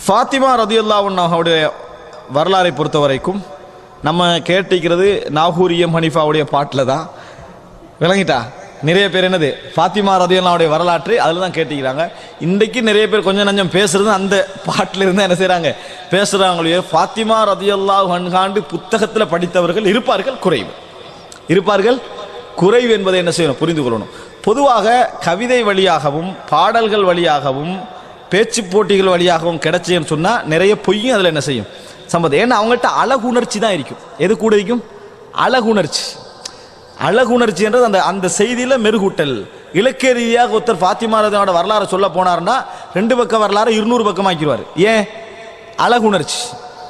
ஃபாத்திமா ரதியல்லாஹு அன்ஹாவுடைய வரலாறை பொறுத்த வரைக்கும் நம்ம கேட்டிருக்கிறது நாகூரியம் ஹனீஃபாவுடைய பாட்டில் தான். விளங்கிட்டா? நிறைய பேர் என்னது ஃபாத்திமா ரதியல்லாஹுடைய வரலாற்று அதில் தான் கேட்டிக்கிறாங்க. இன்றைக்கு நிறைய பேர் கொஞ்சம் நஞ்சம் பேசுறது அந்த பாட்டில் இருந்து என்ன செய்கிறாங்க பேசுகிறாங்களே. ஃபாத்திமா ரதியல்லாஹு அன்ஹாண்டு புத்தகத்தில் படித்தவர்கள் இருப்பார்கள் குறைவு என்பதை என்ன செய்யணும் புரிந்து கொள்ளணும். பொதுவாக கவிதை வழியாகவும் பாடல்கள் வழியாகவும் பேச்சு போட்டிகள் வழியாகவும் கிடைச்சேன்னு சொன்னால் நிறைய பொய்யும் அதில் என்ன செய்யும் சம்பந்தம். ஏன்னா அவங்கள்ட்ட அழகுணர்ச்சி தான் இருக்கும். எது கூட இருக்கும்? அழகுணர்ச்சி என்றது அந்த அந்த செய்தியில் மெருகூட்டல். இலக்கிய ரீதியாக ஒருத்தர் ஃபாத்திமா ரதியோட வரலாறு சொல்ல போனார்னா 2 பக்க வரலாறு 200 பக்கமாக்கிடுவார். ஏன்? அழகுணர்ச்சி.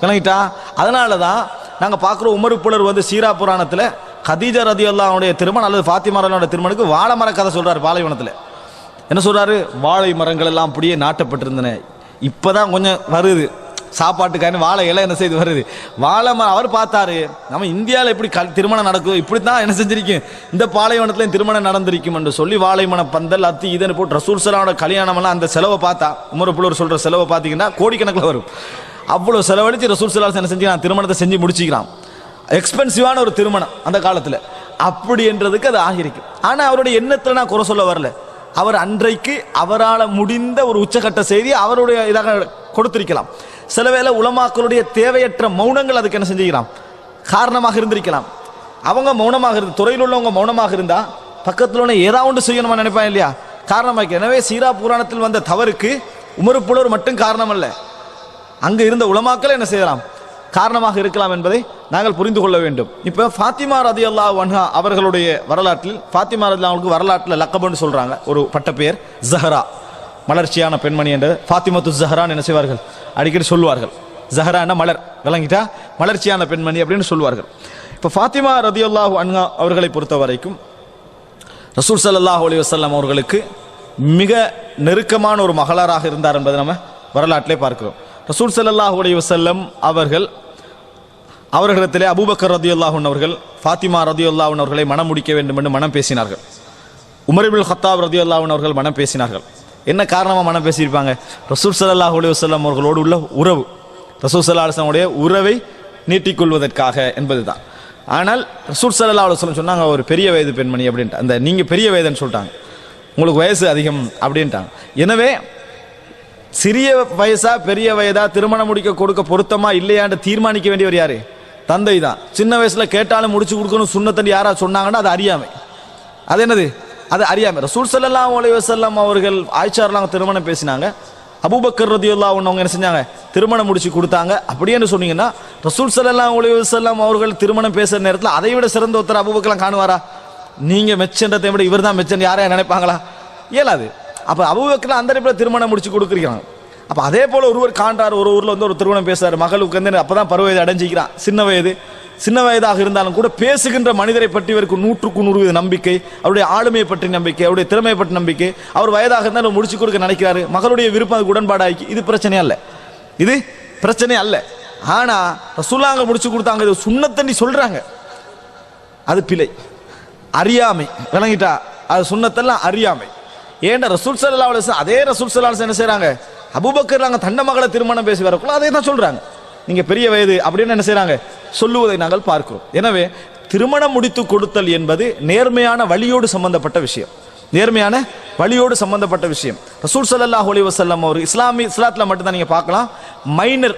விளங்கிட்டா? அதனால தான் நாங்கள் பார்க்குறோம் உமர் புலர் வந்து சீரா புராணத்தில் கதீஜா ரதியல்லாஹுடைய திருமணம் அல்லது ஃபாத்திமா ரதியோட திருமணுக்கு வாழை மர கதை சொல்கிறார். பாலைவனத்தில் என்ன சொல்கிறாரு? வாழை மரங்கள் எல்லாம் அப்படியே நாட்டப்பட்டிருந்தன. இப்போ தான் கொஞ்சம் வருது சாப்பாட்டுக்கான வாழை இலை என்ன செய்து வருது வாழை மரம். அவர் பார்த்தாரு நம்ம இந்தியாவில் எப்படி திருமணம் நடக்குது, இப்படி தான் என்ன செஞ்சிருக்கும் இந்த பாலைவனத்தில் திருமணம் நடந்திருக்கும் என்று சொல்லி வாழை மன பந்தல் அத்தி இதன்னு போட்டு ரசூல் ஸல்லல்லாஹு அலைஹி கல்யாணமெல்லாம் அந்த செலவை பார்த்தா உமர் புலவர் சொல்கிற செலவை பார்த்தீங்கன்னா கோடிக்கணக்கில் வரும். அவ்வளோ செலவழித்து ரசூல் ஸல்லல்லாஹு அலைஹி என்ன செஞ்சுக்கிறான்? திருமணத்தை செஞ்சு முடிச்சுக்கிறான். எக்ஸ்பென்சிவான ஒரு திருமணம் அந்த காலத்தில் அப்படி என்றதுக்கு அது ஆகியிருக்கு. ஆனால் அவருடைய எண்ணத்தில் நான் குறை சொல்ல வரல. அவர் அன்றைக்கு அவரால் முடிந்த ஒரு உச்சகட்ட செய்தி அவருடைய இதாக கொடுத்திருக்கலாம். சில வேளை உலமாக்களுடைய தேவையற்ற மௌனங்கள் அதுக்கு என்ன செஞ்சுக்கலாம் காரணமாக இருந்திருக்கலாம். அவங்க மௌனமாக இருந்து துறையில் உள்ளவங்க மௌனமாக இருந்தா பக்கத்தில் உள்ள ஏதாவது ஒன்று செய்யணுமா நினைப்பாங்க இல்லையா? காரணமாக. எனவே சீரா புராணத்தில் வந்த தவறுக்கு உமர் புலவர் மட்டும் காரணம் அல்ல, அங்கு இருந்த உலமாக்கள் என்ன செய்யலாம் காரணமாக இருக்கலாம் என்பதை நாங்கள் புரிந்து கொள்ள வேண்டும். இப்போ ஃபாத்திமா ரதியல்லாஹு அன்ஹா அவர்களுடைய வரலாற்றில் ஃபாத்திமா ரதியல்லாஹுக்கு வரலாற்றில் லக்கபுன்னு சொல்றாங்க ஒரு பட்ட பெயர் ஜஹரா, மலர்ச்சியான பெண்மணி என்று. ஃபாத்திமத்து ஜஹரான்னு என்ன செய்வார்கள் அடிக்கடி சொல்லுவார்கள். ஜஹரா என்ன மலர், விளங்கிட்டா? மலர்ச்சியான பெண்மணி அப்படின்னு சொல்லுவார்கள். இப்போ ஃபாத்திமா ரதியல்லாஹு அன்ஹா அவர்களை பொறுத்த வரைக்கும் ரசூல் ஸல்லல்லாஹு அலைஹி வஸல்லம் அவர்களுக்கு மிக நெருக்கமான ஒரு மகளாராக இருந்தார் என்பதை நம்ம வரலாற்றிலே பார்க்கிறோம். ரசூல் ஸல்லல்லாஹு அலைஹி வஸல்லம் அவர்களிடத்திலே அபூபக்கர் ரதியல்லாஹு அன்ஹு அவர்கள் ஃபாத்திமா ரதியல்லாஹு அன்ஹு அவர்களை மனம் முடிக்க வேண்டும் என்று மனம் பேசினார்கள். உமர் இப்னுல் கத்தாப் ரதியல்லாஹு அன்ஹு அவர்கள் மனம் பேசினார்கள். என்ன காரணமாக மனம் பேசியிருப்பாங்க? ரசூல் ஸல்லல்லாஹு அலைஹி வஸல்லம் அவர்களோடு உள்ள உறவு, ரசூல் ஸல்லல்லாஹு அலைஹி வஸல்லம் உடைய உறவை நீட்டிக்கொள்வதற்காக என்பதுதான். ஆனால் ரசூல் ஸல்லல்லாஹு அலைஹி வஸல்லம் சொன்னாங்க ஒரு பெரிய வயது பெண்மணி அப்படின்ட்டு. அந்த நீங்கள் பெரிய வயதுன்னு சொல்லிட்டாங்க, உங்களுக்கு வயசு அதிகம் அப்படின்ட்டாங்க. எனவே சிறிய வயசா பெரிய வயதா திருமணம் முடிக்க கொடுக்க பொருத்தமா இல்லையான்னு தீர்மானிக்க வேண்டியவர் யாரு? தந்தை தான். சின்ன வயசுல கேட்டாலும் முடிச்சு கொடுக்கணும் சுன்னத்தன்னு யாரா சொன்னாங்கன்னா அது அறியாமை. அது என்னது? அது அறியாமை. ரசூல் ஸல்லல்லாஹு அலைஹி வஸல்லம் அவர்கள் ஆயிஷாரலாம் திருமணம் பேசினாங்க. அபூபக்கர் ரதியல்லாஹு அன்ஹு அவங்க என்ன செஞ்சாங்க? திருமணம் முடிச்சு கொடுத்தாங்க. அப்படியே சொன்னீங்கன்னா ரசூல் ஸல்லல்லாஹு அலைஹி வஸல்லம் அவர்கள் திருமணம் பேசுற நேரத்தில் அதை விட சிறந்த ஒருத்தர் அபூபக்கர்லாம் காணுவாரா? நீங்க மெச்சன்றதை விட இவர் தான் மெச்சன் யாரையா நினைப்பாங்களா? இயலாது. அப்போ அபூபக்கர் அந்த டைப்பில் திருமணம் முடிச்சு கொடுக்குறீங்க. அப்போ அதே போல் ஒருவர் காண்றார், ஒரு ஊரில் வந்து ஒரு திருமணம் பேசுறாரு, மகளுக்கு வந்து அப்போ தான் பருவ வயது அடைஞ்சிக்கிறான். சின்ன வயதாக இருந்தாலும் கூட பேசுகின்ற மனிதரை பற்றி இவருக்கு 100% நம்பிக்கை, அவருடைய ஆளுமையை பற்றி நம்பிக்கை, அவருடைய திறமையை பற்றி நம்பிக்கை. அவர் வயதாக இருந்தாலும் முடிச்சு கொடுக்க நினைக்கிறாரு, மகளுடைய விருப்பம் அதுக்கு உடன்பாடாகி. இது பிரச்சனை அல்ல. ஆனால் ரசூலுல்லாஹ் முடிச்சு கொடுத்தாங்க, இது சுன்னத்தண்ணி சொல்றாங்க, அது பிழை, அறியாமை. விளங்கிட்டா? அது சுன்னத்தெல்லாம் அறியாமை. ஏன்னா ரசூல் ஸல்லல்லாஹு அலைஹி வஸல்லம் அதே ரசூல் ஸல்லல்லாஹு அலைஹி வஸல்லம் என்ன செய்றாங்க? அபூபக்கர் நாங்கள் தண்ட மகளை திருமணம் பேசி வரக்குள்ள அதே தான் சொல்றாங்க, நீங்க பெரிய வயது அப்படின்னு என்ன செய்றாங்க சொல்லுவதை நாங்கள் பார்க்கிறோம். எனவே திருமணம் முடித்து கொடுத்தல் என்பது நேர்மையான வழியோடு சம்பந்தப்பட்ட விஷயம். ரசூல் ஸல்லல்லாஹு அலைஹி வஸல்லம் அவர் இஸ்லாத்தில் மட்டும்தான் நீங்க பார்க்கலாம். மைனர்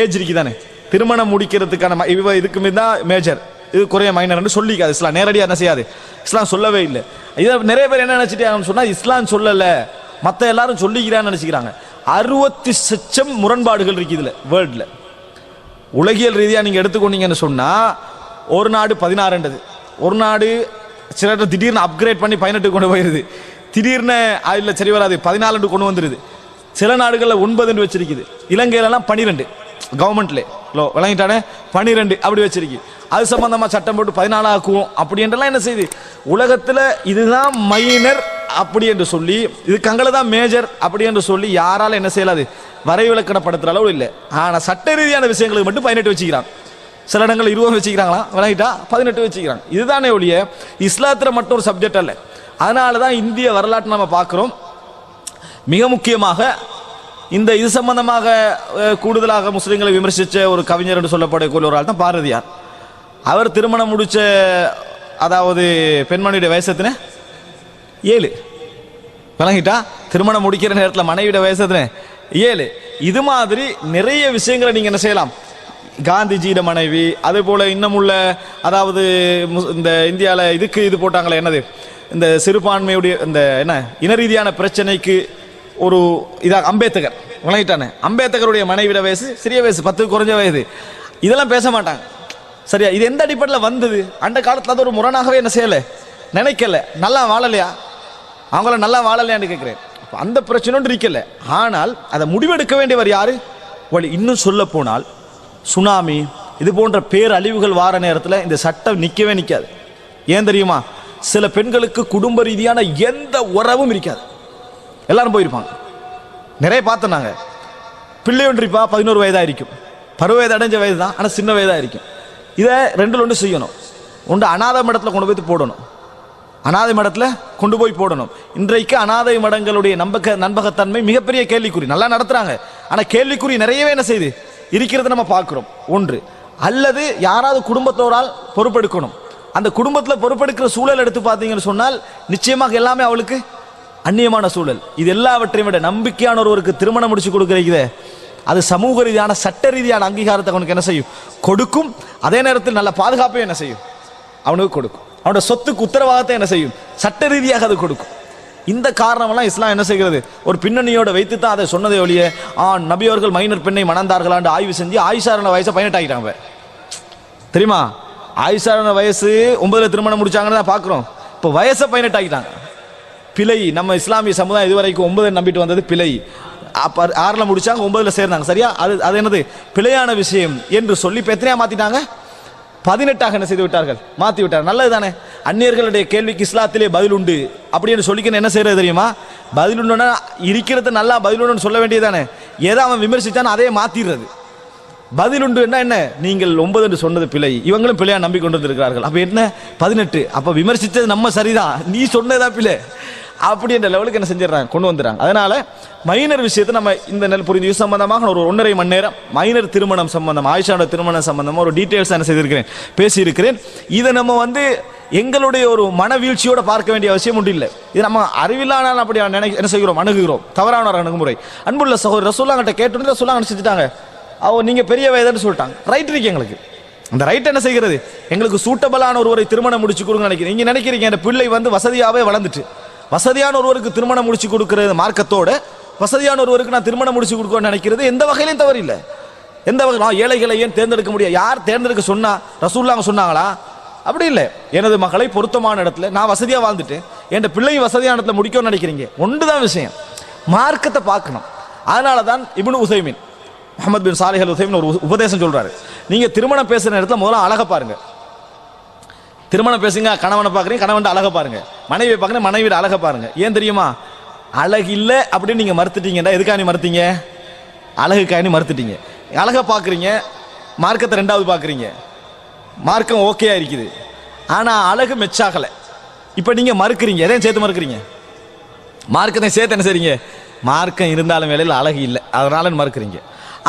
ஏஜ் இருக்குதானே திருமணம் முடிக்கிறதுக்கான, இதுக்கு மீது தான் மேஜர், இது குறைய மைனர் சொல்லிக்காது இஸ்லாம். நேரடியாக என்ன செய்யாது, இஸ்லாம் சொல்லவே இல்லை. இதை நிறைய பேர் என்ன நினைச்சிட்டாங்கன்னு சொன்னா இஸ்லாம் சொல்லலை, மற்ற எல்லாரும் சொல்லிக்கிறான்னு நினைச்சுக்கிறாங்க. 60 முரண்பாடுகள் இருக்கு இதுல. வேர்ல்ட்ல உலகியல் ரீதியாக நீங்க எடுத்துக்கொண்டீங்கன்னு சொன்னா ஒரு நாடு 16, ஒரு நாடு சில திடீர்னு அப்கிரேட் பண்ணி 18 கொண்டு போயிருது, திடீர்னு அதில் சரி வராது 14 கொண்டு வந்துருது. சில நாடுகளில் 9 வச்சிருக்குது. இலங்கையிலலாம் 12 கவர்மெண்ட்ல விளங்கிட்டானே 12 அப்படி வச்சிருக்கு. அது சம்பந்தமா சட்டம் போட்டு 14 ஆக்குவோம் அப்படின்றலாம் என்ன செய்யுது உலகத்துல. இதுதான் மைனர் அப்படி என்று சொல்லி, இது கங்களை தான் மேஜர் அப்படி என்று சொல்லி யாரால என்ன செய்யலாது வரைவிலக்கணப்படுத்துற அளவு இல்லை. ஆனா சட்ட ரீதியான விஷயங்களுக்கு மட்டும் 18 வச்சுக்கிறாங்க. சில இடங்கள் 20 வச்சுக்கிறாங்களா, விளங்கிட்டா 18 வச்சுக்கிறாங்க. இதுதானே ஒழிய இஸ்லாத்துல மட்டும் ஒரு சப்ஜெக்ட் அல்ல. அதனாலதான் இந்திய வரலாற்று நம்ம பார்க்கிறோம். மிக முக்கியமாக இந்த இது சம்பந்தமாக கூடுதலாக முஸ்லிம்களை விமர்சித்த ஒரு கவிஞர் என்று சொல்லப்படக்கூடிய ஒரு ஆள் தான் பாரதியார். அவர் திருமணம் முடிச்ச அதாவது பெண்மணியுடைய வயசத்தின 7 விளங்கிட்டா. திருமணம் முடிக்கிற நேரத்தில் மனைவியோட வயசத்தின 7. இது மாதிரி நிறைய விஷயங்களை நீங்க என்ன செய்யலாம். காந்திஜியோட மனைவி, அதே போல இன்னும் உள்ள அதாவது இந்த இந்தியாவில் இதுக்கு இது போட்டாங்களே என்னது, இந்த சிறுபான்மையுடைய இந்த என்ன இன ரீதியான பிரச்சனைக்கு ஒரு இதாக அம்பேத்கர் விளங்கிட்டானே. அம்பேத்கருடைய மனைவிட வயசு சிறிய வயசு, 10 குறைஞ்ச வயது. இதெல்லாம் பேச மாட்டாங்க. சரியா? இது எந்த அடிப்படையில் வந்தது? அந்த காலத்தில் அது ஒரு முரணாகவே என்ன செய்யலை, நினைக்கல. நல்லா வாழலையா, அவங்கள நல்லா வாழலையான்னு கேட்குறேன். அந்த பிரச்சனை ஒன்று இருக்கல. ஆனால் அதை முடிவெடுக்க வேண்டியவர் யாரு? வழி. இன்னும் சொல்ல போனால் சுனாமி இது போன்ற பேரழிவுகள் வார நேரத்தில் இந்த சட்டம் நிற்கவே நிற்காது. ஏன் தெரியுமா? சில பெண்களுக்கு குடும்ப ரீதியான எந்த உறவும் இருக்காது, எல்லாரும் போயிருப்பாங்க. நிறைய பார்த்தோம் நாங்கள். பிள்ளை ஒன்றிப்பா 11 வயதாக இருக்கும், பருவ வயது அடைஞ்ச வயது தான், ஆனால் சின்ன வயதாக இருக்கும். இதை 2ல் ஒன்று செய்யணும். ஒன்று அநாத மடத்தில் கொண்டு போய் போடணும், அநாதை மடத்தில் கொண்டு போய் போடணும். இன்றைக்கு அநாதை மடங்களுடைய நம்பகத்தன்மை மிகப்பெரிய கேள்விக்குறி. நல்லா நடத்துறாங்க, ஆனால் கேள்விக்குறி நிறையவே என்ன செய்து இருக்கிறது நம்ம பார்க்கிறோம். ஒன்று. அல்லது யாராவது குடும்பத்தோரால் பொறுப்பெடுக்கணும். அந்த குடும்பத்தில் பொறுப்பெடுக்கிற சூழல் எடுத்து பார்த்தீங்கன்னு சொன்னால் நிச்சயமாக எல்லாமே அவளுக்கு அந்நியமான சூழல். இது எல்லாவற்றையும் விட நம்பிக்கையான ஒருவருக்கு திருமணம் முடிச்சு கொடுக்கிறீங்க, அது சமூக ரீதியான சட்ட ரீதியான அங்கீகாரத்தை அவனுக்கு என்ன செய்யும், கொடுக்கும். அதே நேரத்தில் நல்ல பாதுகாப்பை என்ன செய்யும், அவனுக்கு கொடுக்கும். அவனோட சொத்துக்கு உத்தரவாதத்தை என்ன செய்யும், சட்ட ரீதியாக அது கொடுக்கும். இந்த காரணமெல்லாம் இஸ்லாம் என்ன செய்கிறது, ஒரு பின்னணியோட வைத்து தான் அதை சொன்னதை ஒழிய நபி அவர்கள் மைனர் பெண்ணை மணந்தார்களான்னு ஆய்வு செஞ்சு ஆயிஷாரான வயசை 18 ஆகிட்டாங்க. தெரியுமா? ஆயிஷாரான வயசு 9ல் திருமணம் முடிச்சாங்கன்னு தான் பார்க்குறோம். இப்போ வயசை 18 ஆகிட்டாங்க. பிழை. நம்ம இஸ்லாமிய சமுதாயம் இதுவரைக்கும் 9 நம்பிட்டு வந்தது பிழை. அப்போ 6ல் முடிச்சாங்க, 9ல் சேர்ந்தாங்க. சரியா? அது என்னது பிழையான விஷயம் என்று சொல்லி இப்போ எத்தனையா மாற்றிட்டாங்க, 18ஆக என்ன செய்து விட்டார்கள், மாற்றி விட்டார். நல்லது தானே. அந்நியர்களுடைய கேள்விக்கு இஸ்லாத்திலே பதில் உண்டு அப்படின்னு சொல்லிக்கணும். என்ன செய்யறது தெரியுமா? பதில் உண்டுன்னா இருக்கிறது நல்லா பதில் உண்டுன்னு சொல்ல வேண்டியது தானே. ஏதோ அவன் விமர்சித்தான்னு அதே மாத்திடுறது. பதில் உண்டு என்ன, நீங்கள் 9 என்று சொன்னது பிழை, இவங்களும் பிழையா நம்பி கொண்டு இருக்கிறார்கள். அப்ப என்ன 18? அப்ப விமர்சித்தது நம்ம சரிதான், நீ சொன்னதா பிழை அப்படின்ற லெவலுக்கு என்ன செஞ்சிடறாங்க, கொண்டு வந்துடுறாங்க. அதனால மைனர் விஷயத்தை நம்ம இந்த நெல் புரிந்து இது சம்பந்தமாக ஒரு 1.5 மணி நேரம் மைனர் திருமணம் சம்பந்தம், ஆயிஷாவோட திருமணம் சம்பந்தமாக ஒரு டீட்டெயில்ஸ் என்ன செய்திருக்கிறேன், பேசியிருக்கிறேன். இதை நம்ம எங்களுடைய ஒரு மனவீழ்ச்சியோட பார்க்க வேண்டிய அவசியம் ஒன்று இல்லை. இது நம்ம அறிவில்லானால் அப்படி என்ன செய்கிறோம், அணுகுகிறோம். தவறான ஒரு அணுகுமுறை. அன்புள்ள சகோதரர் ரசூலுல்லாஹ்கிட்ட கேட்டு ரசூலுல்லாஹ் நினைச்சிட்டாங்க, நீங்க பெரிய வயதுன்னு சொல்லிட்டாங்க. ரைட் இருக்கு எங்களுக்கு. அந்த ரைட் என்ன செய்கிறது, எங்களுக்கு சூட்டபிளான ஒருவரை திருமணம் முடிச்சு கொடுங்க நினைக்கிறீங்க. நீங்க நினைக்கிறீங்க என் பிள்ளை வசதியாவே வளர்ந்துட்டு வசதியான ஒருவருக்கு திருமணம் முடிச்சு கொடுக்கிறது மார்க்கத்தோட, வசதியான ஒருவருக்கு நான் திருமணம் முடிச்சு கொடுக்கணும்னு நினைக்கிறது எந்த வகையிலும் தவறு இல்லை. எந்த வகையில் ஏழைகளை ஏன் தேர்ந்தெடுக்க முடியாது? யார் தேர்ந்தெடுக்க சொன்னா? ரசூலுல்லாஹ் சொன்னாங்களா? அப்படி இல்லை. எனது மகளை பொருத்தமான இடத்துல நான் வசதியா வாழ்ந்துட்டு என் பிள்ளையும் வசதியான இடத்துல முடிக்கணும்னு நினைக்கிறீங்க. ஒன்றுதான் விஷயம், மார்க்கத்தை பார்க்கணும். அதனால தான் இப்னு உசைமின், முஹம்மது பின் சாலிஹ் அல் உசைமின் ஒரு உபதேசம் சொல்றாரு. நீங்க திருமணம் பேசுற நேரத்தில் முதல்ல அழகை பாருங்க. திருமணம் பேசுங்க, கணவனை பார்க்குறீங்க, கணவன் அழகை பாருங்க. மனைவியை பார்க்குறேன், மனைவியோட அழகை பாருங்க. ஏன் தெரியுமா? அழகு இல்லை அப்படின்னு நீங்க மறுத்துட்டீங்கடா. எதுக்காக நீ மறுத்தீங்க? அழகுக்காக நீ மறுத்துட்டீங்க. அழகை பார்க்குறீங்க, மார்க்கத்தை 2வது பார்க்குறீங்க. மார்க்கம் ஓகேயா இருக்குது, ஆனால் அழகு மெச்சாகலை. இப்போ நீங்கள் மறுக்கிறீங்க. எதையும் சேர்த்து மறுக்கிறீங்க, மார்க்கத்தை சேர்த்து என்ன செய்றீங்க? மார்க்கம் இருந்தாலும் வேலையில் அழகு இல்லை அதனால மறுக்கிறீங்க.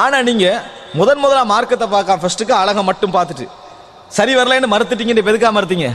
ஆனால் நீங்கள் முதலாக மார்க்கத்தை பார்க்க ஃபர்ஸ்ட்டுக்கு அழகை மட்டும் பார்த்துட்டு சரி வரலன்னு மறுத்துட்டீங்க. இப்போ எதுக்காக மறுத்தீங்க?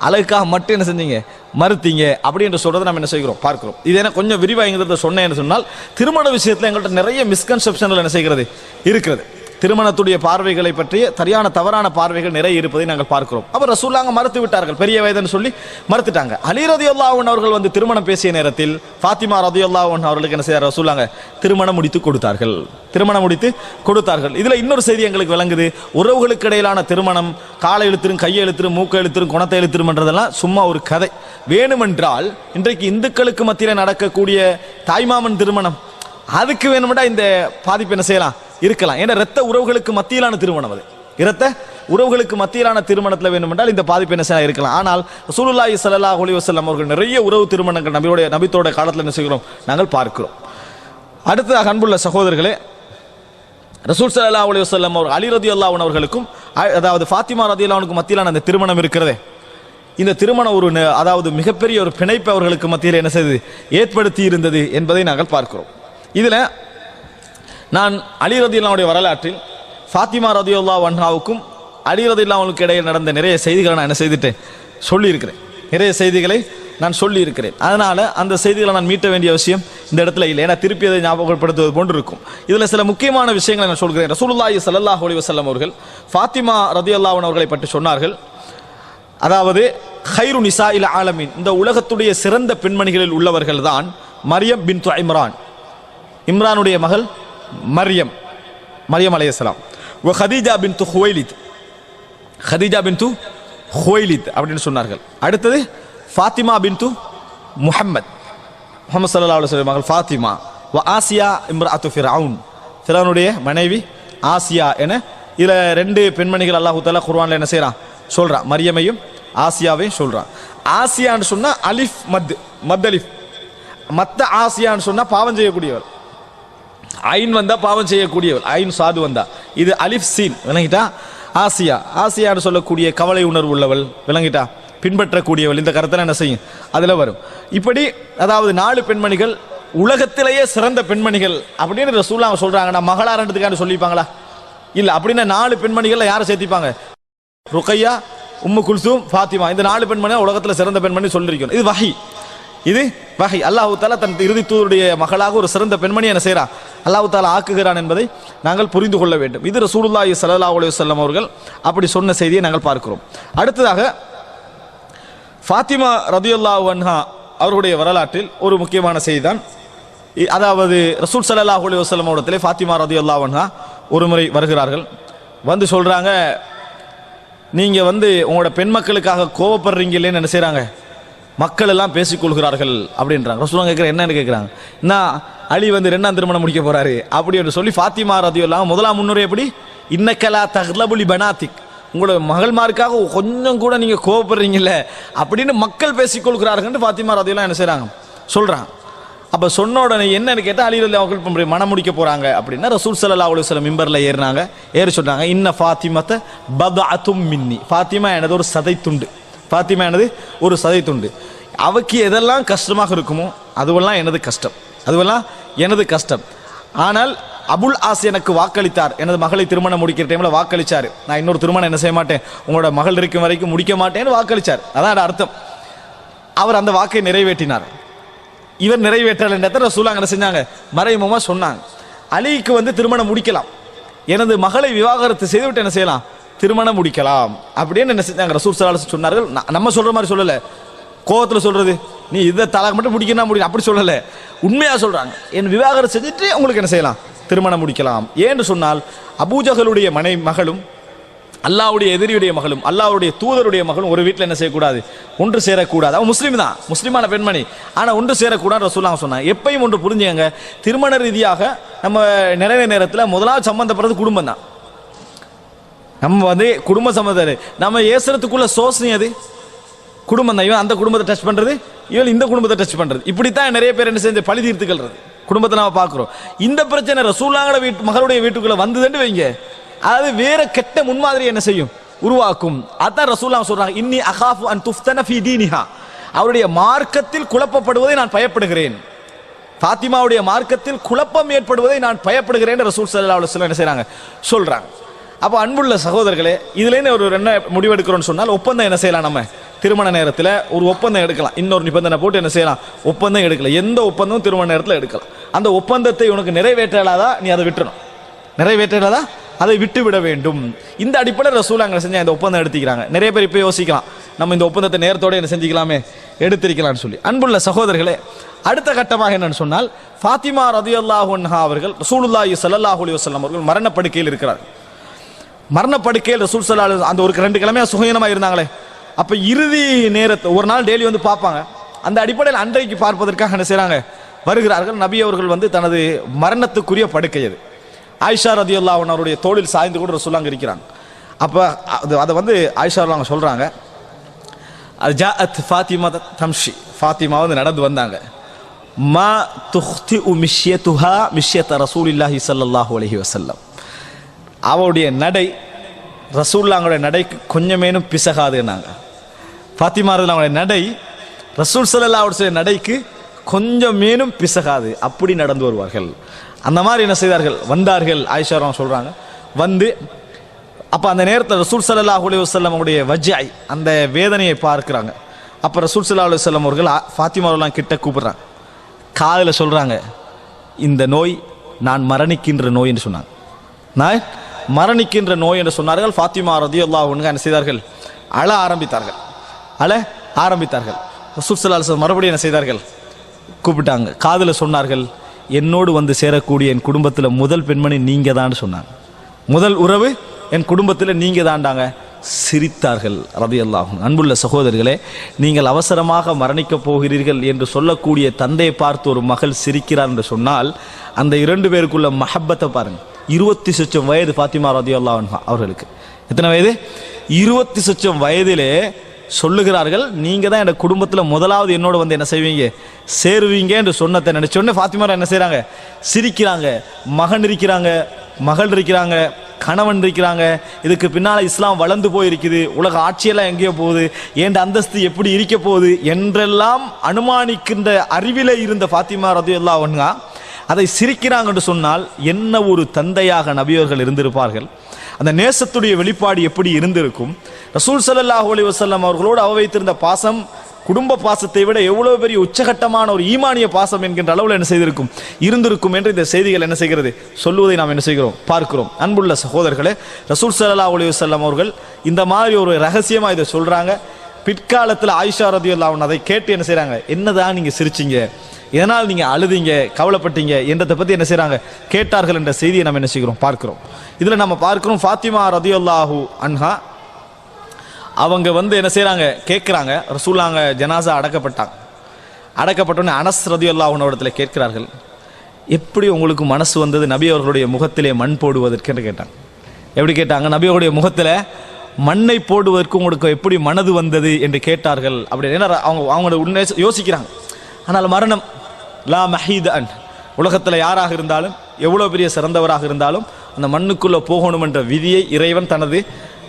அழகுக்காக மட்டும் என்ன செஞ்சீங்க? மறுத்தீங்க. அப்படி என்று சொல்றதை நம்ம என்ன செய்கிறோம், பார்க்கிறோம். இது என்ன கொஞ்சம் விரிவாக சொன்னேன்னு சொன்னால், திருமண விஷயத்தில் எங்கள்கிட்ட நிறைய மிஸ்கன்செப்ஷன்கள் என்ன செய்கிறது இருக்கிறது. திருமணத்துடைய பார்வைகளை பற்றிய சரியான தவறான பார்வைகள் நிறைய இருப்பதை நாங்கள் பார்க்கிறோம். அப்ப ரசூலுல்லாஹ் மறுத்து விட்டார்கள், பெரிய வயதுன்னு சொல்லி மறுத்துட்டாங்க. அலி ரலியல்லாஹு அன்ஹு அவர்கள் திருமணம் பேசிய நேரத்தில் ஃபாத்திமா ரலியல்லாஹு அன்ஹா அவர்களுக்கு என்ன செய்தார் ரசூலுல்லாஹ்? திருமணம் முடித்து கொடுத்தார்கள். திருமணம் முடித்து கொடுத்தார்கள். இதுல இன்னொரு செய்தி எங்களுக்கு விளங்குது. உறவுகளுக்கு இடையிலான திருமணம் காலை எழுத்திரும், கையை எழுத்திரும், மூக்கை எழுத்திரும், குணத்தை எழுத்திரும்ன்றதெல்லாம் சும்மா ஒரு கதை. வேணுமென்றால் இன்றைக்கு இந்துக்களுக்கு மத்தியில் நடக்கக்கூடிய தாய்மாமன் திருமணம், அதுக்கு வேணுமெண்டா இந்த பாதிப்பு என்ன செய்யலாம், இருக்கலாம். ஏன்னா இரத்த உறவுகளுக்கு மத்தியிலான திருமணம், அது இரத்த உறவுகளுக்கு மத்தியிலான திருமணத்தில் வேண்டுமென்றால் இந்த பாதிப்பு என்ன செய்ய இருக்கலாம். ஆனால் ரசூலுல்லாஹி ஸல்லல்லாஹு அலைஹி வஸல்லம் அவர்கள் நிறைய உறவு திருமணங்கள் நபியோட காலத்தில் என்ன செய்கிறோம், நாங்கள் பார்க்கிறோம். அடுத்ததாக அன்புள்ள சகோதரர்களே, ரசூல் ஸல்லல்லாஹு அலைஹி வஸல்லம் அவர் அலி ரலியல்லாஹு அன்ஹு அவர்களுக்கும் அதாவது ஃபாத்திமா ரலியல்லாஹு அன்ஹா மத்தியிலான அந்த திருமணம் இருக்கிறதே, இந்த திருமணம் ஒரு அதாவது மிகப்பெரிய ஒரு பிணைப்பு அவர்களுக்கு மத்தியில் என்ன செய்தது, ஏற்படுத்தி இருந்தது என்பதை நாங்கள் பார்க்கிறோம். இதுல நான் அலி ரதியல்லாஹுடைய வரலாற்றில் ஃபாத்திமா ரதியல்லாஹு அன்ஹாவுக்கும் அலி ரதியல்லாஹுவுக்கு இடையே நடந்த நிறைய செய்திகளை நான் என்ன செய்துட்டேன், சொல்லியிருக்கிறேன். நிறைய செய்திகளை நான் சொல்லி இருக்கிறேன். அதனால அந்த செய்திகளை நான் மீட்ட வேண்டிய அவசியம் இந்த இடத்துல இல்லை. ஏன்னா திருப்பி அதை ஞாபகப்படுத்துவது போன்று இருக்கும். இதில் சில முக்கியமான விஷயங்களை நான் சொல்கிறேன். ரசூலுல்லாஹி ஸல்லல்லாஹு அலைஹி வஸல்லம் அவர்கள் ஃபாத்திமா ரதியல்லாஹு அன்ஹா அவர்களை பற்றி சொன்னார்கள், அதாவது ஹைரு நிசாஇல் ஆலமீன், இந்த உலகத்துடைய சிறந்த பெண்மணிகளில் உள்ளவர்கள் தான் மரியம் பின்து இம்ரான், இம்ரானுடைய மகள் மரியம், மரியம் அலைஹிஸ்ஸலாம். வ ஹதீஜா பின்து ஹுவைலித், ஹதீஜா பின்து ஹுவைலித் அப்படின்னு சொன்னார்கள். அடுத்தது ஃபாத்திமா பின்து முஹம்மத், முஹம்மது ஸல்லல்லாஹு அலைஹி வஸல்லம் மகள் ஃபாத்திமா. வ ஆசியா இம்ராஅத்து ஃபிரௌன், ஃபிரௌனுடைய மனைவி ஆசியா என இதில் 2 பெண்மணிகள் அல்லாஹ் தஆலா குர்ஆன்ல என்ன செய்றான், சொல்றான். மரியமையும் ஆசியாவையும் சொல்றான். ஆசியான்னு சொன்னா அலிஃப் மத் அலிஃப், மத்த ஆசியான்னு சொன்னா பாவம் செய்யக்கூடியவர், ஐன் வந்தா பாவம் செய்யக்கூடியவர், ஐன் சாது வந்தா. இது அலிஃப் சீன், விளங்கிட்டா? ஆசியா, ஆசியான்னு சொல்லக்கூடிய கவலை உணர்வு உள்ளவள், விளங்கிட்டா? பின்பற்றக்கூடியவள், இந்த கருத்தை என்ன செய்யும் அதில் வரும். இப்படி அதாவது 4 பெண்மணிகள் உலகத்திலேயே சிறந்த பெண்மணிகள் அப்படின்னு ரசூலுல்லாஹ் சொல்றாங்கன்னா மகளாரன்றதுக்கான சொல்லிப்பாங்களா? இல்ல. அப்படின்னா 4 பெண்மணிகள் யாரை சேர்த்திப்பாங்க? ருக்கையா, உம்மு குல்சூம், ஃபாத்திமா, இந்த 4 பெண்மணிகள் உலகத்தில் சிறந்த பெண்மணி சொல்லியிருக்கணும். இது வஹி, இது வஹி. அல்லாஹ் தஆலா தன் இறுதி தூதருடைய மகளாக ஒரு சிறந்த பெண்மணி என்ன செய்கிறான், அல்லாஹ் தஆலா ஆக்குகிறான் என்பதை நாங்கள் புரிந்து கொள்ள வேண்டும். இது ரசூலுல்லாஹி ஸல்லல்லாஹு அலைஹி வஸல்லம் அவர்கள் அப்படி சொன்ன செய்தியை நாங்கள் பார்க்கிறோம். அடுத்ததாக ஃபாத்திமா ரதியல்லாஹு அன்ஹா அவருடைய வரலாற்றில் ஒரு முக்கியமான செய்தி தான், அதாவது ரசூல் ஸல்லல்லாஹு அலைஹி வஸல்லம் அவர்களிடத்திலே ஃபாத்திமா ரதியல்லாஹு அன்ஹா ஒரு முறை வருகிறார்கள். வந்து சொல்றாங்க, நீங்க உங்களோட பெண் மக்களுக்காக கோவப்படுறீங்களேன்னு என்ன செய்றாங்க, மக்கள் எல்லாம் பேசிக்கொள்கிறார்கள் அப்படின்றாங்க. ரசூலுல்லாஹ் கேட்குற என்னன்னு கேட்குறாங்க, என்ன அலி 2ஆம் திருமணம் முடிக்க போறாரு அப்படி என்று சொல்லி ஃபாத்திமா ரதியல்லாஹு முதலாம் முன்னுரை எப்படி, இன்னக்கலா தக்லபுலி பனாத்திக், உங்களோட மகள்மாருக்காக கொஞ்சம் கூட நீங்க கோவப்படுறீங்கல்ல அப்படின்னு மக்கள் பேசிக்கொள்கிறார்கள் ஃபாத்திமா ரதியல்லாஹு என்ன செய்றாங்க, சொல்றாங்க. அப்ப சொன்ன உடனே என்னன்னு கேட்டா அலி ரலியல்லாஹு அன்ஹு மனம் முடிக்க போறாங்க அப்படின்னா ரசூல் ஸல்லல்லாஹு அலைஹி வஸல்லம் மிம்பர்ல ஏறி சொல்றாங்க, இன்ன ஃபாத்திமத பத்அத்தும் மின்னி, ஃபாத்திமா எனது ஒரு சதை துண்டு, ஃபாத்திமா எனது ஒரு சதை துண்டு, அவக்கு எதெல்லாம் கஷ்டமாக இருக்குமோ அதுவெல்லாம் எனது கஷ்டம், அதுவெல்லாம் எனது கஷ்டம். ஆனால் அபுல் ஆஸ் எனக்கு வாக்களித்தார், எனது மகளை திருமணம் முடிக்கிற டைம்ல வாக்களிச்சாரு, நான் இன்னொரு திருமணம் என்ன செய்ய மாட்டேன், உங்களோட மகள் இருக்கும் வரைக்கும் முடிக்க மாட்டேன்னு வாக்களிச்சார். அதான் அர்த்தம். அவர் அந்த வாக்கை நிறைவேற்றினார். இவர் நிறைவேற்றல் என்ற ரசூலுல்லாஹ் என்ன செஞ்சாங்க, மறைமுகமா சொன்னாங்க, அலிக்கு திருமணம் முடிக்கலாம், எனது மகளை விவாகரத்து செய்துவிட்டு என்ன செய்யலாம், திருமணம் முடிக்கலாம் அப்படின்னு என்ன செஞ்சாங்க ரசூல் ஸல்லல்லாஹு அலைஹி வஸல்லம் சொன்னார்கள். நம்ம சொல்ற மாதிரி சொல்லல, கோவத்தில் சொல்றது, நீ இதை தலாக் மட்டும் முடிக்கணும் முடியும் அப்படி சொல்லல, உண்மையா சொல்றாங்க, என் விவாகரத்து செஞ்சுட்டு உங்களுக்கு என்ன செய்யலாம், திருமணம் முடிக்கலாம். ஏன்னு சொன்னால் அபூஜஹலுடைய மகளும் அல்லாஹ்வுடைய எதிரியுடைய மகளும் அல்லாஹ்வுடைய தூதருடைய மகளும் ஒரு வீட்டில் என்ன செய்யக்கூடாது, ஒன்று சேரக்கூடாது. அவன் முஸ்லீம் தான், முஸ்லிமான பெண்மணி, ஆனா ஒன்று சேரக்கூடாது ரசூலுல்லாஹ் சொன்னாங்க. எப்பயும் ஒன்று புரிஞ்சுங்க, திருமண ரீதியாக நம்ம நிறைய நேரத்தில் முதலாவது சம்பந்தப்படுறது குடும்பம் தான். நம்ம குடும்ப சம்பந்தம், நம்ம ஏசுறதுக்குள்ள சோசனை அது குடும்பம் தான். இவன் அந்த குடும்பத்தை டச் பண்றது, இவன் இந்த குடும்பத்தை டச் பண்றது, இப்படித்தான் நிறைய பேர் என்ன செஞ்சு பழி தீர்த்துக்கிறது குடும்பத்தை நாம பார்க்கிறோம். இந்த பிரச்சனை ரசூலுல்லாஹ்வுடைய மகளுடைய வீட்டுக்குள்ள வந்ததுன்னு வைங்க, அதாவது வேற கெட்ட முன்மாதிரி என்ன செய்யும், உருவாக்கும். அதான் ரசூலுல்லாஹ் சொல்றாங்க, இன்னி அகாஃபு அன் துஃப்தன ஃபீ தீனிஹா, அவருடைய மார்க்கத்தில் குழப்பப்படுவதை நான் பயப்படுகிறேன், ஃபாத்திமாவுடைய மார்க்கத்தில் குழப்பம் ஏற்படுவதை நான் பயப்படுகிறேன் ரசூல் ஸல்லல்லாஹு அலைஹி வஸல்லம் என்ன செய்றாங்க, சொல்றாங்க. அப்போ அன்புள்ள சகோதரர்களே, இதுலேருந்து ஒரு என்ன முடிவெடுக்கிறோம்னு சொன்னால், ஒப்பந்தம் என்ன செய்யலாம், நம்ம திருமண நேரத்தில் ஒரு ஒப்பந்தம் எடுக்கலாம், இன்னொரு நிபந்தனை போட்டு என்ன செய்யலாம், ஒப்பந்தம் எடுக்கலாம். எந்த ஒப்பந்தம் திருமண நேரத்தில் எடுக்கலாம். அந்த ஒப்பந்தத்தை உனக்கு நிறைவேற்றலாதா நீ அதை விட்டுறணும், நிறைவேற்றலாதா அதை விட்டு விட வேண்டும். இந்த அடிப்படையில் ரசூலுல்லாஹ் அங்க செஞ்ச இந்த ஒப்பந்தம் எடுத்துக்கிறாங்க. நிறைய பேர் இப்போ யோசிக்கலாம், நம்ம இந்த ஒப்பந்தத்தை நேரத்தோட என்ன செஞ்சுக்கலாமே, எடுத்திருக்கலாம்னு சொல்லி. அன்புள்ள சகோதரர்களே, அடுத்த கட்டமாக என்னன்னு சொன்னால், ஃபாத்திமா ரதியல்லாஹு அன்ஹா அவர்கள் ரசூலுல்லாஹி ஸல்லல்லாஹு அலைஹி வஸல்லம் அவர்கள் மரணப்படுக்கையில் இருக்கிறார். மரணப்படுக்கையில் ரசூல் ஸல்லல்லாஹு அலைஹி வஸல்லம் அந்த ஒரு 2 கிழமையா சுகீனமா இருந்தாங்களே, அப்ப இறுதி நேரத்தை ஒரு நாள் டெய்லி பார்ப்பாங்க. அந்த அடிப்படையில் அன்றைக்கு பார்ப்பதற்காக என்ன செய்றாங்க, வருகிறார்கள். நபி அவர்கள் தனது மரணத்துக்குரிய படுக்கை அது ஆயிஷா ரதியல்லாஹு அன்ஹா அவருடைய தோளில் சாய்ந்து கூட ரசூலுல்லாஹ் இருக்கிறாங்க. அப்ப அதை ஆயிஷா அவங்க சொல்றாங்க, ஜாஅத் ஃபாத்திமா தம்ஷி, ஃபாத்திமா நடந்து வந்தாங்க. மா துஹ்தி மிஷ்யத்துஹா மிஷ்யத ரசூலில்லாஹி ஸல்லல்லாஹு அலைஹி வஸல்லம், அவருடைய நடை ரசூலுல்லாஹ்வுடைய நடைக்கு கொஞ்சமேனும் பிசகாதுன்னாங்க. ஃபாத்திமா ரதியல்லாஹு நடை ரசூல் ஸல்லல்லாஹு அலைஹி வஸல்லம் நடைக்கு கொஞ்சமேனும் பிசகாது, அப்படி நடந்து வருவார்கள். அந்த மாதிரி என்ன செய்தார்கள், வந்தார்கள். ஆயிஷா சொல்றாங்க, வந்து அப்போ அந்த நேரத்தில் ரசூல் ஸல்லல்லாஹு அலைஹி வஸல்லம் உடைய வஜ்ஐ, அந்த வேதனையை பார்க்குறாங்க. அப்போ ரசூல் ஸல்லல்லாஹு அலைஹி வஸல்லம் அவர்கள் ஃபாத்திமா அவர்களாம் கிட்ட கூப்பிடுறாங்க, காதில் சொல்கிறாங்க, இந்த நோய் நான் மரணிக்கின்ற நோய் என்று சொன்னாங்க. நான் மரணிக்கின்ற நோய் என்று சொன்னார்கள். ஃபாத்திமா ரலியல்லாஹு அன்ஹா என்ன செய்தார்கள், அழ ஆரம்பித்தார்கள். ரசூல் ஸல்லல்லாஹு அலைஹி வஸல்லம் மறுபடியும் என்ன செய்தார்கள், கூப்பிட்டாங்க, காதில் சொன்னார்கள், என்னோடு வந்து சேரக்கூடிய என் குடும்பத்தில் முதல் பெண்மணி நீங்கள் தான் சொன்னாங்க. முதல் உறவு என் குடும்பத்தில் நீங்கள் தாண்டாங்க. சிரித்தார்கள் ரலியல்லாஹு அன்ஹு. அன்புள்ள சகோதரர்களே, நீங்கள் அவசரமாக மரணிக்கப் போகிறீர்கள் என்று சொல்லக்கூடிய தந்தையை பார்த்து ஒரு மகள் சிரிக்கிறார் என்று சொன்னால், அந்த 2 பேருக்குள்ள மஹப்பத்தை பாருங்கள். 20 வயது ஃபாத்திமா ரலியல்லாஹு அன்ஹா அவர்களுக்கு. எத்தனை வயது? 20 வயதிலே சொல்லுகிறார்கள், நீங்கள் தான் என் குடும்பத்தில் முதலாவது என்னோட வந்து என்ன செய்வீங்க, சேருவீங்க என்று சொன்னதை நினைச்சோடனே ஃபாத்திமா என்ன செய்கிறாங்க, சிரிக்கிறாங்க. மகன் இருக்கிறாங்க, மகள் இருக்கிறாங்க, கணவன் இருக்கிறாங்க. இதுக்கு பின்னால் இஸ்லாம் வளர்ந்து போயிருக்குது, உலக ஆட்சியெல்லாம் எங்கேயோ போகுது, என் அந்தஸ்து எப்படி இருக்க போகுது என்றெல்லாம் அனுமானிக்கின்ற அறிவிலே இருந்த ஃபாத்திமா ரலியல்லாஹு அன்ஹா அதை சிரிக்கிறாங்க என்று சொன்னால் என்ன ஒரு தந்தையாக நபியவர்கள் இருந்திருப்பார்கள். அந்த நேசத்துடைய வெளிப்பாடு எப்படி இருந்திருக்கும். ரசூல் ஸல்லல்லாஹு அலைஹி வஸல்லம் அவர்களோடு அவ வைத்திருந்த பாசம் குடும்ப பாசத்தை விட எவ்வளவு பெரிய உச்சகட்டமான ஒரு ஈமானிய பாசம் என்கின்ற அளவில் என்ன செய்திருக்கும், இருந்திருக்கும் என்று இந்த செய்திகள் என்ன செய்கிறது, சொல்லுவதை நாம் என்ன செய்கிறோம், பார்க்கிறோம். அன்புள்ள சகோதரர்களே, ரசூல் ஸல்லல்லாஹு அலைஹி வஸல்லம் அவர்கள் இந்த மாதிரி ஒரு ரகசியமா இதை சொல்றாங்க. பிற்காலத்தில் ஆயிஷா ரலியல்லாஹு அன்ஹா அதை கேட்டு என்ன செய்றாங்க, என்னதான் நீங்க சிரிச்சீங்க, இதனால் நீங்க அழுதீங்க, கவலைப்பட்டீங்க என்றதை பத்தி என்ன செய்றாங்க, கேட்டார்கள் என்ற செய்தியை நம்ம என்ன செய்கிறோம், பார்க்கிறோம். இதுல நம்ம பார்க்கிறோம், ஃபாத்திமா ரலியல்லாஹு அன்ஹா அவங்க வந்து என்ன செய்கிறாங்க, கேட்குறாங்க. ரசூலுல்லாஹ் ஜனாசா அடக்கப்பட்டோன்னே அனஸ் ரலியல்லாஹு அன்ஹு இடத்துல கேட்கிறார்கள், எப்படி உங்களுக்கு மனசு வந்தது நபி அவர்களுடைய முகத்திலே மண் போடுவதற்கு என்று கேட்டாங்க. எப்படி கேட்டாங்க, நபி அவருடைய முகத்தில் மண்ணை போடுவதற்கு உங்களுக்கு எப்படி மனது வந்தது என்று கேட்டார்கள். அப்படி என்ன அவங்க உண்மை யோசிக்கிறாங்க. ஆனால் மரணம் லா மஹீத் அன், உலகத்தில் யாராக இருந்தாலும் எவ்வளோ பெரிய சிறந்தவராக இருந்தாலும் அந்த மண்ணுக்குள்ளே போகணும் என்ற விதியை இறைவன் தனது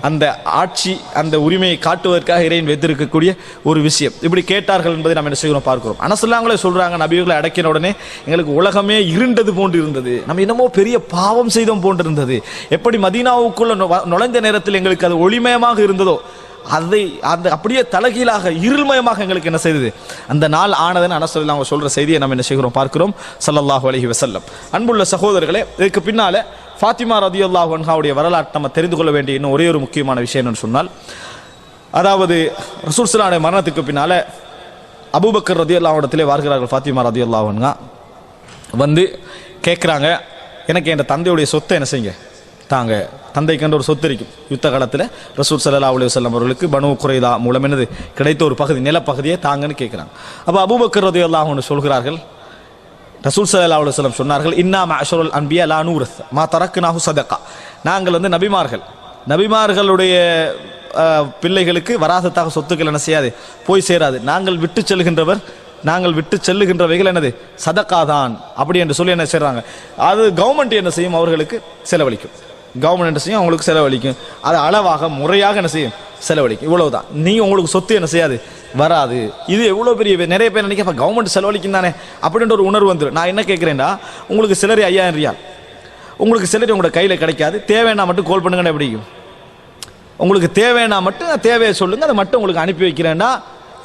அந்த ஆட்சி அந்த உரிமையை காட்டுவதற்காக இறைவன் வைத்திருக்கக்கூடிய ஒரு விஷயம். இப்படி கேட்டார்கள் என்பதை நாம் என்ன செய்கிறோம், பார்க்கிறோம். அனசுல்லாங்களே சொல்றாங்க, நபிகளை அடக்கின உடனே எங்களுக்கு உலகமே இருண்டது போன்று இருந்தது, நம்ம என்னமோ பெரிய பாவம் செய்தோம் போன்று இருந்தது. எப்படி மதீனாவுக்குள்ள நுழைந்த நேரத்தில் எங்களுக்கு அது ஒளிமயமாக இருந்ததோ அதை அந்த அப்படியே தலகீழாக இருள்மயமாக எங்களுக்கு என்ன செய்தது அந்த நாள் ஆனதுன்னு அனசுல்லா அவங்க சொல்ற செய்தியை நம்ம என்ன செய்கிறோம், பார்க்கிறோம். ஸல்லல்லாஹு அலைஹி வஸல்லம். அன்புள்ள சகோதரர்களே, இதுக்கு பின்னால ஃபாத்திமா ரலியல்லாஹு அன்ஹாவுடைய வரலாற்றை நம்ம தெரிந்து கொள்ள வேண்டிய இன்னும் ஒரே ஒரு முக்கியமான விஷயம் என்னன்னு சொன்னால், அதாவது ரசூல் ஸல்லல்லாஹு அலைஹி மரணத்துக்கு பின்னால அபூபக்கர் ரலியல்லாஹு இடத்திலே வருகிறார்கள். ஃபாத்திமா ரலியல்லாஹு அன்ஹா வந்து கேட்குறாங்க, எனக்கு என் தந்தையுடைய சொத்தை என்ன செய்யுங்க தாங்க. தந்தைக்கு ஒரு சொத்து இருக்கும். யுத்த காலத்தில் ரசூல் ஸல்லல்லாஹு அலைஹி வஸல்லம் அவர்களுக்கு பனு குறைதா மூலம் என்னது கிடைத்த ஒரு பகுதி, நிலப்பகுதியை தாங்கன்னு கேட்குறாங்க. அப்போ அபூபக்கர் ரலியல்லாஹு அன்ஹு சொல்கிறார்கள், ரசூல் ஸல்லல்லாஹு அலைஹி வஸல்லம் சொன்னார்கள், இன்னா மஅஷருல் அன்பியா லா நூரஸ் மா தரக்னாஹு சதகா. நாங்கள் வந்து நபிமார்களுடைய பிள்ளைகளுக்கு வராசத்தாக சொத்துக்கள் என்ன செய்யாது, போய் சேராது. நாங்கள் விட்டு செல்லுகின்றவைகள் என்னது, சதகா தான். அப்படி என்று சொல்லி என்ன செய்றாங்க, அது கவர்மெண்ட் என்ன செய்யும், அவர்களுக்கு செலவழிக்கும். கவர்மெண்ட் என்ன செய்யும், அவங்களுக்கு செலவழிக்கும். அது அளவாக முறையாக என்ன செய்யும், செலவழிக்கும். இவ்வளவுதான். நீங்க உங்களுக்கு சொத்து என்ன செய்யாது, வராது. இது எவ்வளோ பெரிய நிறைய பேர் நினைக்க கவர்மெண்ட் செலவழிக்கும் தானே அப்படின்ற ஒரு உணர்வு வந்துடும். நான் என்ன கேட்குறேன்டா, உங்களுக்கு சிலரி 5000 ரியால், உங்களுக்கு சிலரி உங்களோட கையில் கிடைக்காது, தேவைன்னா மட்டும் கால் பண்ணுங்கன்னு எப்படியும். உங்களுக்கு தேவைன்னா மட்டும் தேவையை சொல்லுங்க, அதை மட்டும் உங்களுக்கு அனுப்பி வைக்கிறேன்னா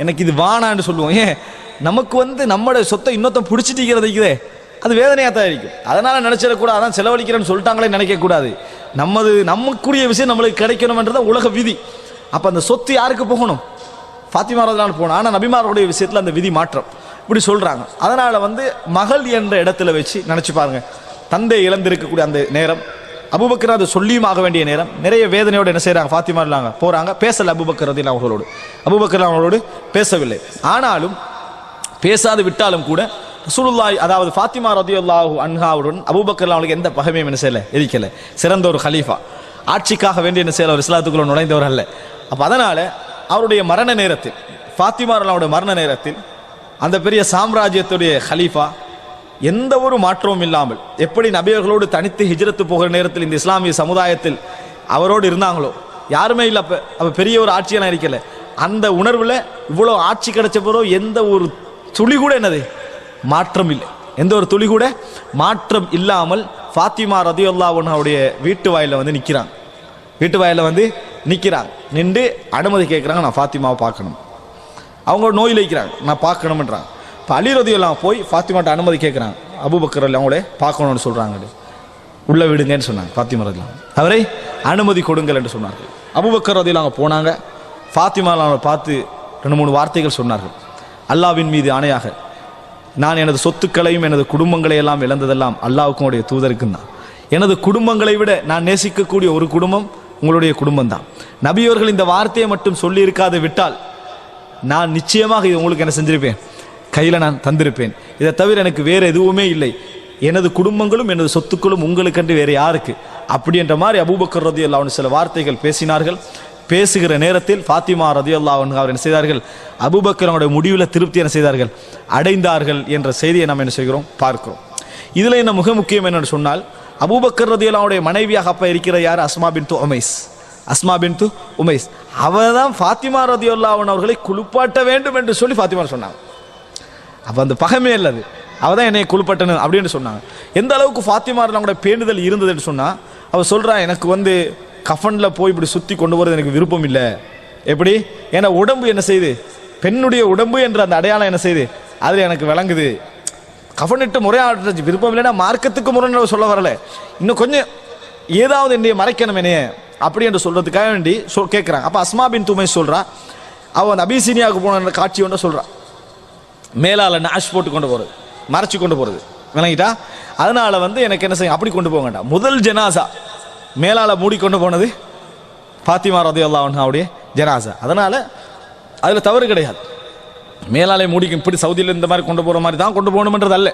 எனக்கு இது வானான்னு சொல்லுவோம். ஏன் நமக்கு வந்து நம்மளோட சொத்தை இன்னொருத்தம் பிடிச்சிட்டிக்கிறதுக்குதே, அது வேதனையாக தான் இருக்கும். அதனால் நினச்சிடக்கூடாது, அதான் செலவழிக்கிறேன்னு சொல்லிட்டாங்களே நினைக்கக்கூடாது. நமக்குரிய விஷயம் நம்மளுக்கு கிடைக்கணும்ன்றத உலக விதி. அப்போ அந்த சொத்து யாருக்கு போகணும், ஃபாத்திமா ரலியல்லாஹு போகணும். ஆனால் நபிமார்களுடைய விஷயத்தில் அந்த விதி மாற்றம் இப்படி சொல்கிறாங்க. அதனால் வந்து மகள் என்ற இடத்துல வச்சு நினச்சி பாருங்க, தந்தை இழந்திருக்கக்கூடிய அந்த நேரம், அபூபக்கர் அது சொல்லியும் ஆக வேண்டிய நேரம், நிறைய வேதனையோடு என்ன செய்கிறாங்க, ஃபாத்திமா இல்லாங்க போகிறாங்க, பேசல அபூபக்கர் ரலியல்லாஹு அவர்களோடு பேசவில்லை. ஆனாலும் பேசாது விட்டாலும் கூட ரசூலுல்லாஹி அதாவது ஃபாத்திமா ரலியல்லாஹு அன்ஹாவுடன் அபூபக்கர் அவங்களுக்கு எந்த பகைமையும் என்ன செய்யலை, இருக்கலை. சிறந்த ஒரு ஹலீஃபா, ஆட்சிக்காக வேண்டிய என்ன செய்யல, ஒரு இஸ்லாத்துக்குள்ள நுழைந்தவர் அல்ல. அப்போ அதனால அவருடைய மரண நேரத்தில், ஃபாத்திமா அவருடைய மரண நேரத்தில் அந்த பெரிய சாம்ராஜ்யத்துடைய ஹலீஃபா எந்த ஒரு மாற்றமும் இல்லாமல் எப்படி நபியர்களோடு தனித்து ஹிஜ்ரத்து போகிற நேரத்தில் இந்த இஸ்லாமிய சமுதாயத்தில் அவரோடு இருந்தாங்களோ, யாருமே இல்லை. அப்போ பெரிய ஒரு ஆட்சியெல்லாம் இருக்கல. அந்த உணர்வில் இவ்வளோ ஆட்சி கிடைச்ச போதோ எந்த ஒரு துளி கூட என்னது மாற்றம் இல்லை. எந்த ஒரு துளி கூட மாற்றம் இல்லாமல் ஃபாத்திமா ரதியல்லாஹு அன்ஹாவுடைய வீட்டு வாயில வந்து நிற்கிறாங்க. வீட்டு வாயில வந்து நிற்கிறாங்க, நின்று அனுமதி கேட்குறாங்க, நான் ஃபாத்திமாவை பார்க்கணும். அவங்க நோயில் வைக்கிறாங்க, நான் பார்க்கணும்ன்றாங்க. இப்போ அலி ரதியல்லாஹு போய் ஃபாத்திமாட்ட அனுமதி கேட்குறாங்க, அபூபக்கர் அவங்களே பார்க்கணும்னு சொல்கிறாங்க, உள்ளே விடுங்கன்னு சொன்னாங்க. ஃபாத்திமா ரதியல்லாஹு அவரை அனுமதி கொடுங்கள் என்று சொன்னார்கள். அபூபக்கர் ரதியல்லாஹு போனாங்க, ஃபாத்திமா அவங்களை பார்த்து 2-3 வார்த்தைகள் சொன்னார்கள். அல்லாஹ்வின் மீது ஆணையாக நான் எனது சொத்துக்களையும் எனது குடும்பங்களை எல்லாம் இழந்ததெல்லாம் அல்லாஹ்வுக்கும் உடைய தூதருக்கும் தான். எனது குடும்பங்களை விட நான் நேசிக்கக்கூடிய ஒரு குடும்பம் உங்களுடைய குடும்பம் தான். நபியவர்கள் இந்த வார்த்தையை மட்டும் சொல்லி இருக்காது விட்டால் நான் நிச்சயமாக இது உங்களுக்கு என்ன செஞ்சிருப்பேன், கையில் நான் தந்திருப்பேன். இதை தவிர எனக்கு வேறு எதுவுமே இல்லை. எனது குடும்பங்களும் எனது சொத்துக்களும் உங்களுக்கென்று வேறு யாருக்கு, அப்படி என்ற மாதிரி அபூபக்கர் ரதியல்லாஹு அன்ஹு சில வார்த்தைகள் பேசினார்கள். பேசுகிற நேரத்தில் ஃபாத்திமா ரதியல்லாஹு அன்ஹா அவர் என்ன செய்தார்கள், அபூபக்கர் அவருடைய முடிவில் திருப்தி என்ன செய்தார்கள், அடைந்தார்கள் என்ற செய்தியை நாம் என்ன செய்கிறோம், பார்க்கிறோம். இதில் என்ன மிக முக்கியம் என்னென்னு சொன்னால், அபூபக்கர் ரதியல்லாஹுடைய மனைவியாக அப்போ இருக்கிற யார், அஸ்மா பின்து உமைஸ். அஸ்மா பின்து உமைஸ் அவள் தான் ஃபாத்திமா ரதியல்லாஹு அன்ஹா அவர்களை குளிப்பாட்ட வேண்டும் என்று சொல்லி ஃபாத்திமா சொன்னாங்க. அப்போ அந்த பகமே இல்லது, அவள் தான் என்னை குளிப்பட்டணும் அப்படின்னு சொன்னாங்க. எந்த அளவுக்கு ஃபாத்திமா அவங்களோட பேணுதல் இருந்ததுன்னு சொன்னால், அவள் சொல்கிறா, எனக்கு வந்து கஃபனில் போய் இப்படி சுற்றி கொண்டு போகிறது எனக்கு விருப்பம் இல்லை. எப்படி, ஏன்னா உடம்பு என்ன செய்யுது, பெண்ணுடைய உடம்பு என்ற அந்த அடையாளம் என்ன செய்யுது, அதில் எனக்கு விளங்குது. கஃபனிட்டு முறையாடுறது விருப்பம் இல்லைன்னா மார்க்கத்துக்கு முறை சொல்ல வரல, இன்னும் கொஞ்சம் ஏதாவது என்னைய மறைக்கணும் என்னைய அப்படி என்று சொல்கிறதுக்காக வேண்டி கேட்குறாங்க. அப்போ அஸ்மா பின் உமைஸ் சொல்கிறா, அவள் அந்த அபிசீனியாவுக்கு போன காட்சி ஒன்று சொல்கிறான், மேலால் நாஷ் போட்டு கொண்டு போகிறது, மறைச்சி கொண்டு போகிறது, விளங்கிட்டா. அதனால் வந்து எனக்கு என்ன செய்யும், அப்படி கொண்டு போக வேண்டாம். முதல் ஜனாசா மேலால் மூடிக்கொண்டு போனது ஃபாத்திமா ரதியல்லாஹு அன்ஹாவுடைய ஜனாசா. அதனால் அதில் தவறு கிடையாது. மேலாலே மூடிக்கும் இப்படி சவுதியில் இந்த மாதிரி கொண்டு போகிற மாதிரி தான் கொண்டு போகணுன்றது அல்ல.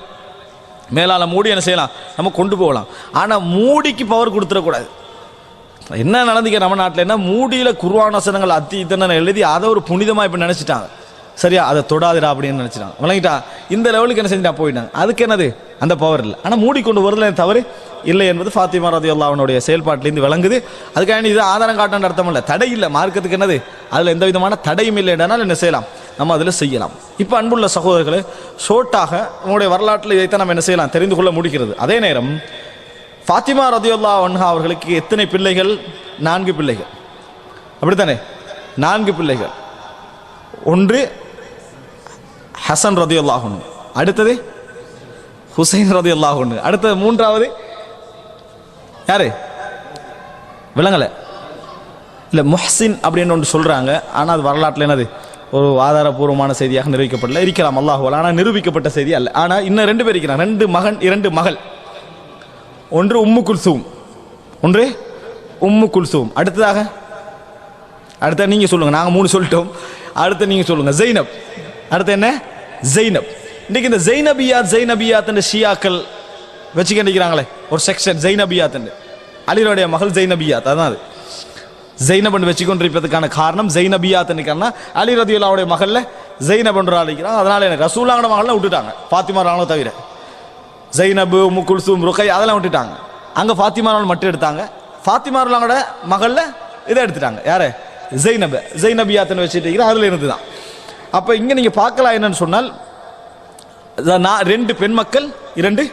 மேலால் மூடி என்ன செய்யலாம், நம்ம கொண்டு போகலாம். ஆனால் மூடிக்கு பவர் கொடுத்துடக்கூடாது. என்ன நடந்துக்க நம்ம நாட்டில் என்ன, மூடியில் குர்ஆன் வசனங்கள் அத்தி இத்தனை எழுதி அதை ஒரு புனிதமாக இப்போ நினச்சிட்டாங்க. சரியா, அதை தொடாதுடா அப்படின்னு நினச்சிட்டாங்க, விளங்கிட்டா. இந்த லெவலுக்கு என்ன செஞ்சுட்டா போயிட்டாங்க. அதுக்கு என்னது, அந்த பவர் இல்லை. ஆனால் மூடிக்கொண்டு வருதில் தவறு இல்லை என்பது ஃபாத்திமா ரதியல்லாஹு அன்ஹாவுடைய செயல்பாட்டிலேருந்து விளங்குது. அதுக்காக இது ஆதாரம் காட்டணும் அர்த்தம் இல்லை, தடை இல்லை மார்க்கத்துக்கு. என்னது, அதில் எந்த விதமான தடையும் இல்லை என்றால் என்ன செய்யலாம், நம்ம அதில் செய்யலாம். இப்போ அன்புள்ள சகோதரர்களே, ஷோட்டாக உங்களுடைய வரலாற்றில் இதைத்தான் நம்ம என்ன செய்யலாம், தெரிந்து கொள்ள முடிகிறது. அதே நேரம் ஃபாத்திமா ரதியல்லாஹு அன்ஹா அவர்களுக்கு எத்தனை பிள்ளைகள், 4 பிள்ளைகள், அப்படித்தானே, 4 பிள்ளைகள். ஒன்று ஹசன் ரதியல்லாஹு அன்ஹு, அடுத்தது ஹுசைன் ரதியல்லாஹு அன்ஹு, அடுத்தது 3வது யாரு விளங்கலை, இல்லை முஹ்சின் அப்படின்னு ஒன்று சொல்கிறாங்க. ஆனால் அது வரலாற்றில் என்னது, ஒரு ஆதாரபூர்வமான செய்தியாக நிரூபிக்கப்படல, இருக்கலாம் அல்லாஹ், ஆனால் நிரூபிக்கப்பட்ட செய்தி அல்ல. ஆனால் இன்னும் 2 பேர் இருக்கிறாங்க, 2 மகன் 2 மகள். ஒன்று உம்மு குல்சூம், ஒன்று உம்மு குல்சூம். அடுத்ததாக அடுத்த நீங்கள் சொல்லுங்கள், நாங்கள் 3 சொல்லிட்டோம், அடுத்த நீங்கள் சொல்லுங்கள், ஜெய்னப். அடுத்து என்ன, ஜெய்னப். இன்றைக்கி இந்த ஜெய்னபியாத் ஷியாக்கள் வச்சுக்கிட்டிருக்கிறாங்களே ஒரு செக்ஷன், ஜெய்னபியாத், அலியோடைய மகள் ஜெய்னபியாத். அதான் அது ஜெய்னப் வச்சுக்கொண்டிருப்பதற்கான காரணம், ஜெய்னபியாத் அலி ரதியுல்லாவுடைய மகளில் ஜெய்னப் என்று அழைக்கிறாங்க. அதனால் எனக்கு ரசூலாங்கட மகளில் விட்டுட்டாங்க, ஃபாத்திமா ராவனை தவிர. ஜெய்னபு, உம்மு குல்சூம், ருகை அதெல்லாம் விட்டுட்டாங்க. அங்கே ஃபாத்திமா ராவன் மட்டும் எடுத்தாங்க. ஃபாத்திமா ராவனோட மகளில் இதை எடுத்துட்டாங்க, யாரு, ஜெய்னபியாத்னு வச்சுட்டு அதில் இருந்து தான். அப்போ இங்கே நீங்கள் பார்க்கலாம் என்னன்னு சொன்னால், 2 பெண் மக்கள் 2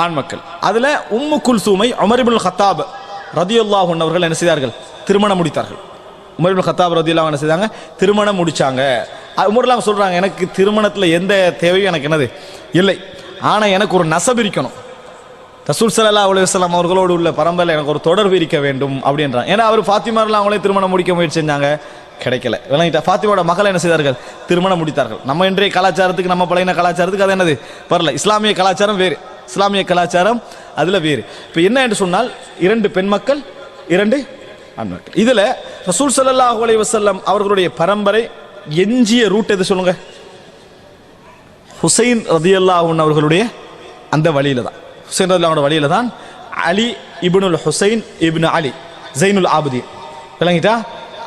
ஆண் மக்கள். அதில் உம்மு குல்சூமை உமர் இப்னுல் கத்தாப் ரதியல்லாஹு அன்ஹு அவர்கள் என்ன செய்தார்கள், திருமணம் முடித்தார்கள். உமர் இப்னுல் கத்தாப் ரதியல்லாஹு அன்ஹு என்ன செய்தாங்க, திருமணம் முடிச்சாங்க. உமர்லாம் சொல்கிறாங்க, எனக்கு திருமணத்தில் எந்த தேவையும் எனக்கு என்னது இல்லை, ஆனால் எனக்கு ஒரு நசப் இருக்கணும், ரசூல் ஸல்லல்லாஹு அலைஹி வஸல்லம் அவர்களோடு உள்ள பரம்பரையில் எனக்கு ஒரு தொடர்பு இருக்க வேண்டும் அப்படின்றாங்க. ஏன்னா அவர் ஃபாத்திமாரெலாம் அவங்களே திருமணம் முடிக்க முயற்சி செஞ்சாங்க, கிடைக்கல, விளங்கிட்டா. ஃபாத்திமாவோட மகளை என்ன செய்தார்கள், திருமணம் முடித்தார்கள். நம்ம இன்றைய கலாச்சாரத்துக்கு, நம்ம பழைய கலாச்சாரத்துக்கு அது என்னது வரல. இஸ்லாமிய கலாச்சாரம் வேறு, இஸ்லாமிய கலாச்சாரம் அதில் வேறு. இப்போ என்ன என்று சொன்னால், 2 பெண் மக்கள் 2 ஆண் மக்கள். இதில் ரசூல் ஸல்லல்லாஹு அலைஹி வஸல்லம் அவர்களுடைய பரம்பரை எஞ்சிய ரூட் எது சொல்லுங்க, ஹுசைன் ரதியல்லாஹு அன்ஹு அவர்களுடைய அந்த வழியில தான், ஹுசைன் ரதியல்லாஹு வழியில தான் அலி இப்னுல் ஹுசைன் இப்னு அலி ஜைனுல் ஆபிதீன், விளங்கிட்டா.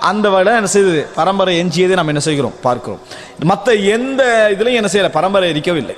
அந்த வழியில் என்ன செய்தது, பரம்பரை எஞ்சியதை நம்ம என்ன செய்கிறோம் பார்க்கிறோம். மற்ற எந்த இதுலையும் என்ன செய்யல, பரம்பரை இருக்கவில்லை.